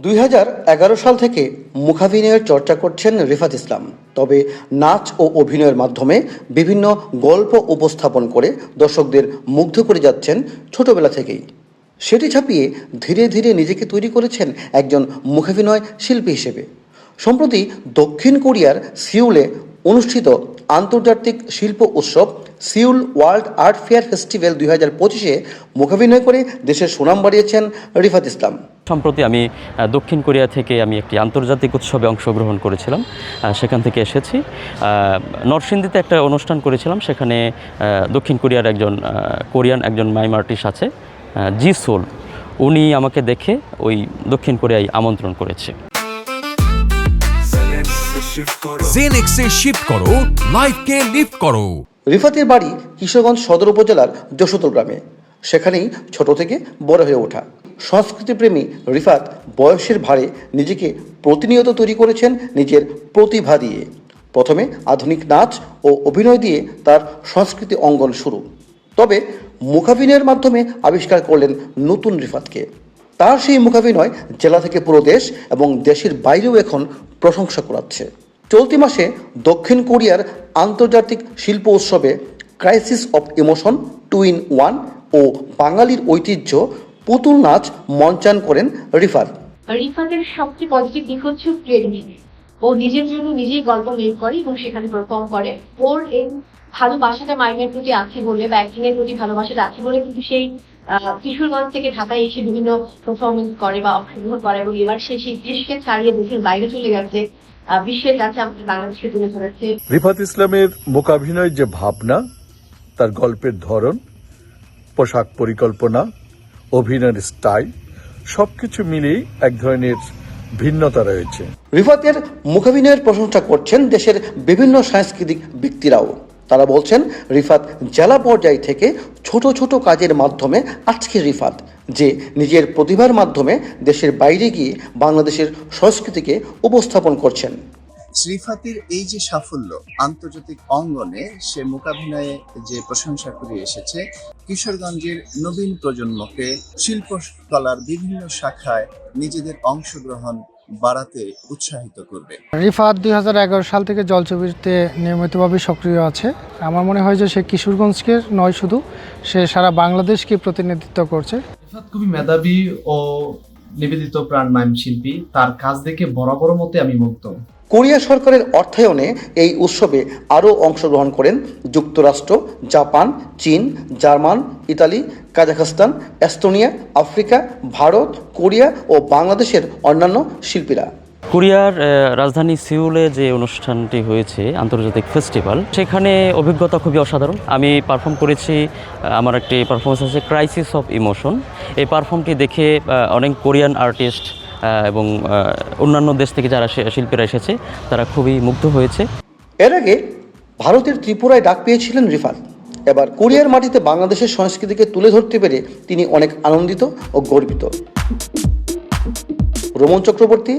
2011 সাল থেকে মুখাভিনয়ের চর্চা করছেন রিফাত ইসলাম। তবে নাচ ও অভিনয়ের মাধ্যমে বিভিন্ন গল্প উপস্থাপন করে দর্শকদের মুগ্ধ করে যাচ্ছেন ছোটবেলা থেকেই। সেটি ছাপিয়ে ধীরে ধীরে নিজেকে তৈরি করেছেন একজন মুখাভিনয় শিল্পী হিসেবে। সম্প্রতি দক্ষিণ কোরিয়ার সিউলে অনুষ্ঠিত আন্তর্জাতিক শিল্প উৎসব Seoul world art fair festival 2025-এ মুখাভিনয় করে দেশের সুনাম বাড়িয়েছেন রিফাত ইসলাম। সম্প্রতি আমি দক্ষিণ কোরিয়া থেকে একটি আন্তর্জাতিক উৎসবে অংশগ্রহণ করেছিলাম। সেখান থেকে এসেছি। নরসিংদীতে একটা অনুষ্ঠান করেছিলাম। সেখানে দক্ষিণ কোরিয়ার কোরিয়ান একজন মাইম আর্টিস্ট আছে, জি সোল। উনি আমাকে দেখে ওই দক্ষিণ কোরিয়ায় আমন্ত্রণ করেছে। জেনেক্সে শিফট করো, লাইফকে লিফট করো। রিফাতের বাড়ি কিশোরগঞ্জ সদর উপজেলার যশোতল গ্রামে। সেখানেই ছোট থেকে বড় হয়ে ওঠা। সংস্কৃতিপ্রেমী রিফাত বয়সের ভারে নিজেকে প্রতিনিয়ত তৈরি করেছেন নিজের প্রতিভা দিয়ে। প্রথমে আধুনিক নাচ ও অভিনয় দিয়ে তার সংস্কৃতি অঙ্গন শুরু। তবে মুখাভিনয়ের মাধ্যমে আবিষ্কার করলেন নতুন রিফাতকে। তার সেই মুখাভিনয় জেলা থেকে পুরো দেশ এবং দেশের বাইরেও এখন প্রশংসা কুড়াচ্ছে। চলতি মাসে দক্ষিণ কোরিয়ার আন্তর্জাতিক শিল্প উৎসবে ক্রাইসিস অফ ইমোশন 2-in-1 ও বাঙালির ঐতিহ্য পুতুল নাচ মঞ্চায়ন করেন রিফাত। রিফাতের সবচেয়ে পজিটিভ দিক হচ্ছে ক্রিয়েটিভিটি। ও নিজের জন্য নিজেই গল্প বের করে এবং সেখানে পারফর্ম করে। ওর এই ভালোবাসাটা মাইমের প্রতি আছে বলে বা অ্যাক্টিং এর প্রতি ভালোবাসাটা আছে বলে কিন্তু সেই কিশোরগঞ্জ থেকে ঢাকায় এসে বিভিন্ন পারফরমেন্স করে বা অংশগ্রহণ করে এবং এবার সেই দেশকে ছাড়িয়ে দেশের বাইরে চলে গেছে, বিশ্বের কাছে আমাদের বাংলাদেশকে তুলে ধরেছে। রিফাত ইসলামের মুখাভিনয়ের যে ভাবনা, তার গল্পের ধরন, পোশাক পরিকল্পনা, অভিনয়ের স্টাইল সবকিছু মিলিয়ে এক ধরনের ভিন্নতা রয়েছে। রিফাতের মুখাভিনয়ের প্রশংসা করছেন দেশের বিভিন্ন সাংস্কৃতিক ব্যক্তিরাও। তারা বলছেন রিফাত জেলা পর্যায় থেকে ছোট ছোট কাজের মাধ্যমে আজকে রিফাত যে নিজের প্রতিভার মাধ্যমে দেশের বাইরে গিয়ে বাংলাদেশের সংস্কৃতিকে উপস্থাপন করছেন। রিফাতের এই যে সাফল্য আন্তর্জাতিক অঙ্গনে, সে মুখাভিনয়ে যে প্রশংসা করে এসেছে, কিশোরগঞ্জের নবীন প্রজন্মকে শিল্পকলার বিভিন্ন শাখায় নিজেদের অংশগ্রহণ বাড়াতে উৎসাহিত করবে। রিফাত 2011 সাল থেকে জলছবিতে নিয়মিতভাবে সক্রিয় আছে। আমার মনে হয় যে সে কিশোরগঞ্জকে নয়, শুধু সে সারা বাংলাদেশকে প্রতিনিধিত্ব করছে। রিফাত খুবই মেধাবী ও নিবেদিত প্রাণ মাইম শিল্পী। তার কাজ দেখে বরাবর মতে আমি মুগ্ধ। কোরিয়া সরকারের অর্থায়নে এই উৎসবে আরও অংশগ্রহণ করেন যুক্তরাষ্ট্র, জাপান, চীন, জার্মান, ইতালি, Kazakhstan, Estonia, Africa, Bharat, Korea ও বাংলাদেশের অন্যান্য শিল্পীরা। কোরিয়ার রাজধানী সিউলে যে অনুষ্ঠানটি হয়েছে আন্তর্জাতিক ফেস্টিভ্যাল, সেখানে অভিজ্ঞতা খুবই অসাধারণ। আমি পারফর্ম করেছি, আমার একটি পারফরমেন্স আছে ক্রাইসিস অফ ইমোশন। এই পারফর্মটি দেখে অনেক কোরিয়ান আর্টিস্ট এবং অন্যান্য দেশ থেকে যারা শিল্পীরা এসেছে তারা খুবই মুগ্ধ হয়েছে। এর আগে ভারতের ত্রিপুরায় ডাক পেয়েছিলেন রিফাত। এবার কোরিয়ার মাটিতে বাংলাদেশের সংস্কৃতিকে তুলে ধরতে পেরে তিনি অনেক আনন্দিত ও গর্বিত। Roman Chakraborty,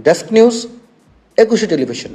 desk news, 21 television.